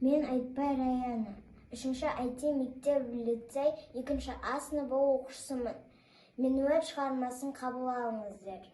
Мен Айтбай Раяна. 3-ші IT мектеп-лицей 2-ші А сыныбы оқушысымын. Мен веб шығармасын қабыл алыңыздар.